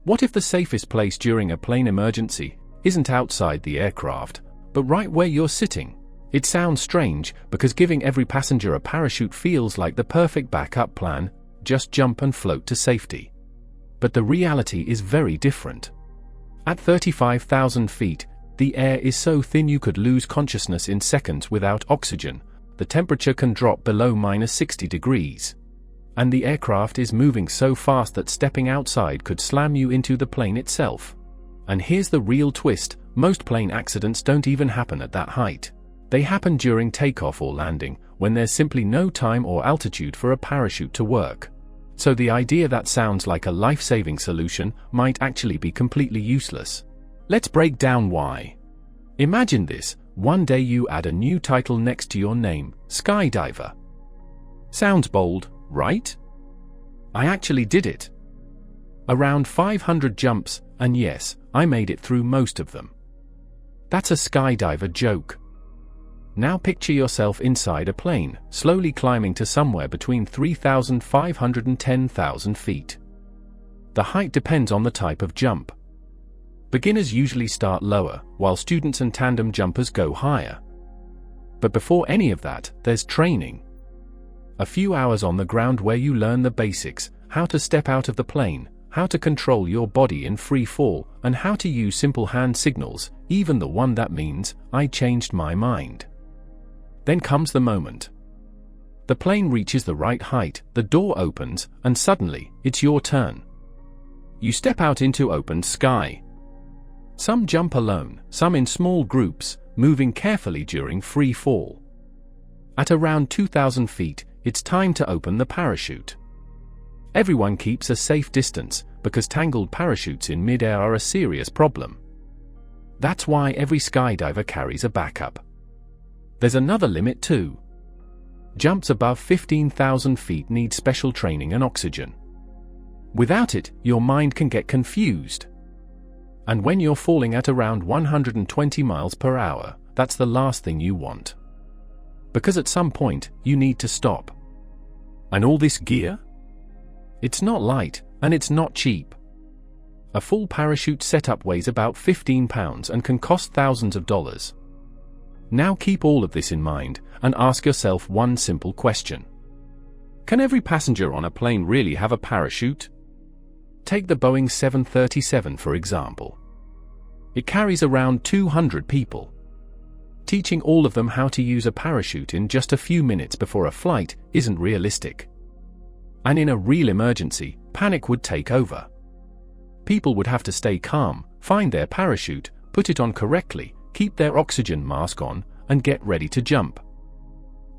What if the safest place during a plane emergency isn't outside the aircraft, but right where you're sitting? It sounds strange, because giving every passenger a parachute feels like the perfect backup plan: just jump and float to safety. But the reality is very different. At 35,000 feet, the air is so thin you could lose consciousness in seconds without oxygen. The temperature can drop below -60 degrees. And the aircraft is moving so fast that stepping outside could slam you into the plane itself. And here's the real twist: most plane accidents don't even happen at that height. They happen during takeoff or landing, when there's simply no time or altitude for a parachute to work. So the idea that sounds like a life-saving solution might actually be completely useless. Let's break down why. Imagine this: one day you add a new title next to your name, Skydiver. Sounds bold, right? I actually did it. Around 500 jumps, and yes, I made it through most of them. That's a skydiver joke. Now picture yourself inside a plane, slowly climbing to somewhere between 3,500 and 10,000 feet. The height depends on the type of jump. Beginners usually start lower, while students and tandem jumpers go higher. But before any of that, there's training. A few hours on the ground where you learn the basics: how to step out of the plane, how to control your body in free fall, and how to use simple hand signals, even the one that means, "I changed my mind." Then comes the moment. The plane reaches the right height, the door opens, and suddenly, it's your turn. You step out into open sky. Some jump alone, some in small groups, moving carefully during free fall. At around 2,000 feet, it's time to open the parachute. Everyone keeps a safe distance, because tangled parachutes in mid-air are a serious problem. That's why every skydiver carries a backup. There's another limit too. Jumps above 15,000 feet need special training and oxygen. Without it, your mind can get confused. And when you're falling at around 120 miles per hour, that's the last thing you want. Because at some point, you need to stop. And all this gear? It's not light, and it's not cheap. A full parachute setup weighs about 15 pounds and can cost thousands of dollars. Now keep all of this in mind, and ask yourself one simple question. Can every passenger on a plane really have a parachute? Take the Boeing 737 for example. It carries around 200 people. Teaching all of them how to use a parachute in just a few minutes before a flight isn't realistic. And in a real emergency, panic would take over. People would have to stay calm, find their parachute, put it on correctly, keep their oxygen mask on, and get ready to jump.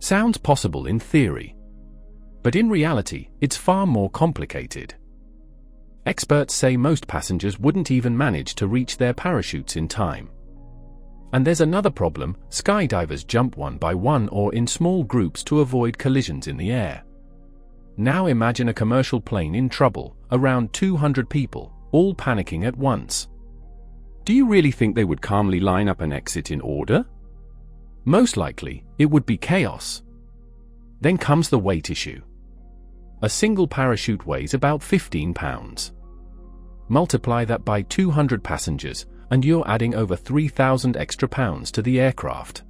Sounds possible in theory. But in reality, it's far more complicated. Experts say most passengers wouldn't even manage to reach their parachutes in time. And there's another problem: skydivers jump one by one or in small groups to avoid collisions in the air. Now imagine a commercial plane in trouble, around 200 people, all panicking at once. Do you really think they would calmly line up an exit in order? Most likely, it would be chaos. Then comes the weight issue. A single parachute weighs about 15 pounds. Multiply that by 200 passengers, and you're adding over 3,000 extra pounds to the aircraft.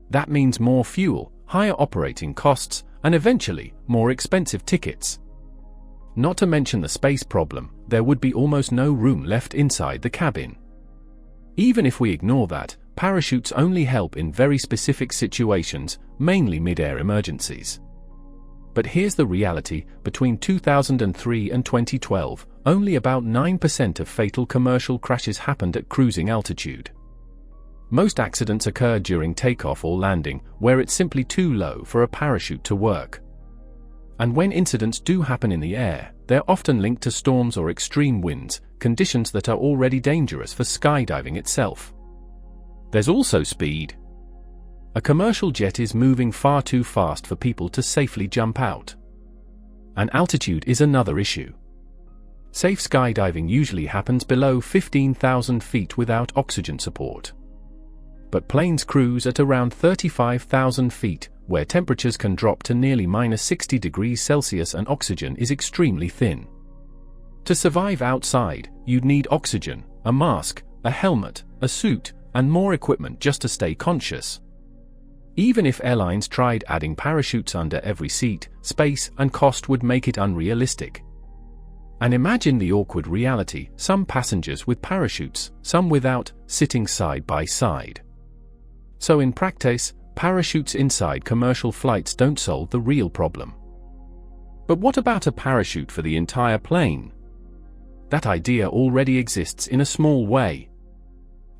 That means more fuel, higher operating costs, and eventually, more expensive tickets. Not to mention the space problem: there would be almost no room left inside the cabin. Even if we ignore that, parachutes only help in very specific situations, mainly mid-air emergencies. But here's the reality: between 2003 and 2012, only about 9% of fatal commercial crashes happened at cruising altitude. Most accidents occur during takeoff or landing, where it's simply too low for a parachute to work. And when incidents do happen in the air, they're often linked to storms or extreme winds, conditions that are already dangerous for skydiving itself. There's also speed. A commercial jet is moving far too fast for people to safely jump out. And altitude is another issue. Safe skydiving usually happens below 15,000 feet without oxygen support. But planes cruise at around 35,000 feet, where temperatures can drop to nearly -60 degrees Celsius and oxygen is extremely thin. To survive outside, you'd need oxygen, a mask, a helmet, a suit, and more equipment just to stay conscious. Even if airlines tried adding parachutes under every seat, space and cost would make it unrealistic. And imagine the awkward reality: some passengers with parachutes, some without, sitting side by side. So in practice, parachutes inside commercial flights don't solve the real problem. But what about a parachute for the entire plane? That idea already exists in a small way.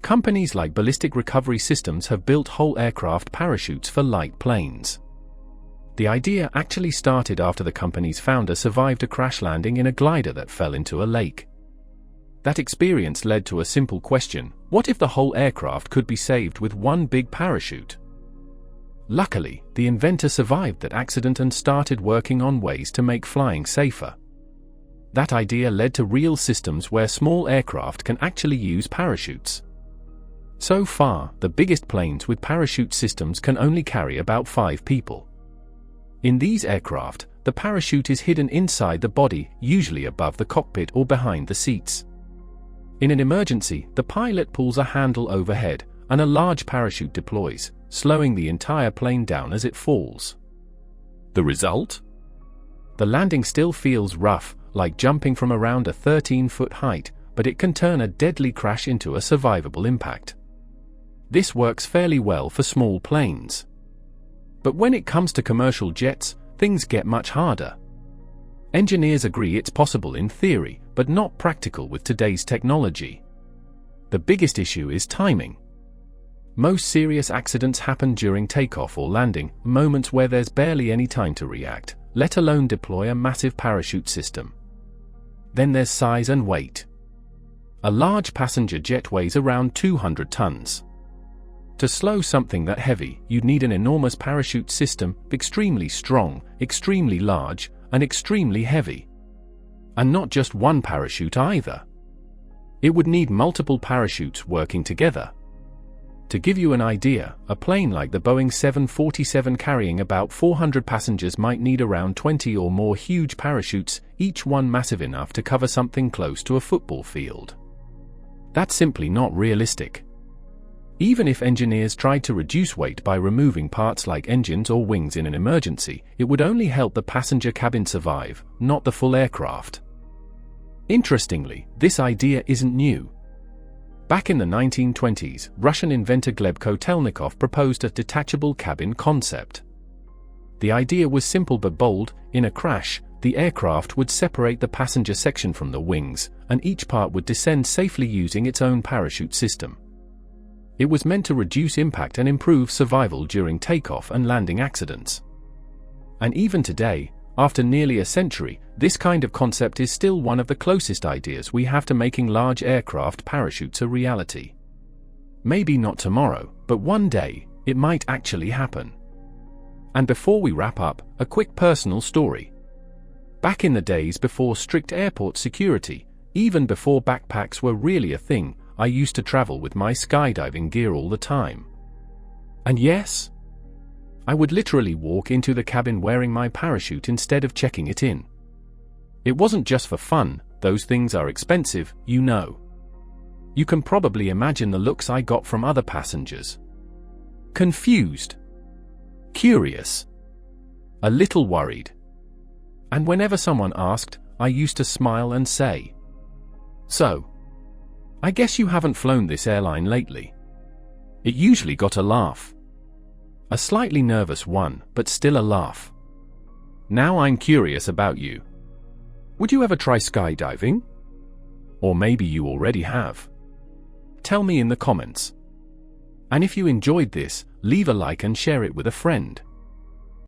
Companies like Ballistic Recovery Systems have built whole aircraft parachutes for light planes. The idea actually started after the company's founder survived a crash landing in a glider that fell into a lake. That experience led to a simple question: what if the whole aircraft could be saved with one big parachute? Luckily, the inventor survived that accident and started working on ways to make flying safer. That idea led to real systems where small aircraft can actually use parachutes. So far, the biggest planes with parachute systems can only carry about 5 people. In these aircraft, the parachute is hidden inside the body, usually above the cockpit or behind the seats. In an emergency, the pilot pulls a handle overhead, and a large parachute deploys, slowing the entire plane down as it falls. The result? The landing still feels rough, like jumping from around a 13-foot height, but it can turn a deadly crash into a survivable impact. This works fairly well for small planes. But when it comes to commercial jets, things get much harder. Engineers agree it's possible in theory, but not practical with today's technology. The biggest issue is timing. Most serious accidents happen during takeoff or landing, moments where there's barely any time to react, let alone deploy a massive parachute system. Then there's size and weight. A large passenger jet weighs around 200 tons. To slow something that heavy, you'd need an enormous parachute system, extremely strong, extremely large, and extremely heavy. And not just one parachute either. It would need multiple parachutes working together. To give you an idea, a plane like the Boeing 747 carrying about 400 passengers might need around 20 or more huge parachutes, each one massive enough to cover something close to a football field. That's simply not realistic. Even if engineers tried to reduce weight by removing parts like engines or wings in an emergency, it would only help the passenger cabin survive, not the full aircraft. Interestingly, this idea isn't new. Back in the 1920s, Russian inventor Gleb Kotelnikov proposed a detachable cabin concept. The idea was simple but bold: in a crash, the aircraft would separate the passenger section from the wings, and each part would descend safely using its own parachute system. It was meant to reduce impact and improve survival during takeoff and landing accidents. And even today, after nearly a century, this kind of concept is still one of the closest ideas we have to making large aircraft parachutes a reality. Maybe not tomorrow, but one day, it might actually happen. And before we wrap up, a quick personal story. Back in the days before strict airport security, even before backpacks were really a thing, I used to travel with my skydiving gear all the time. And yes, I would literally walk into the cabin wearing my parachute instead of checking it in. It wasn't just for fun; those things are expensive, you know. You can probably imagine the looks I got from other passengers. Confused, curious, a little worried. And whenever someone asked, I used to smile and say, "So, I guess you haven't flown this airline lately." It usually got a laugh. A slightly nervous one, but still a laugh. Now I'm curious about you. Would you ever try skydiving? Or maybe you already have. Tell me in the comments. And if you enjoyed this, leave a like and share it with a friend.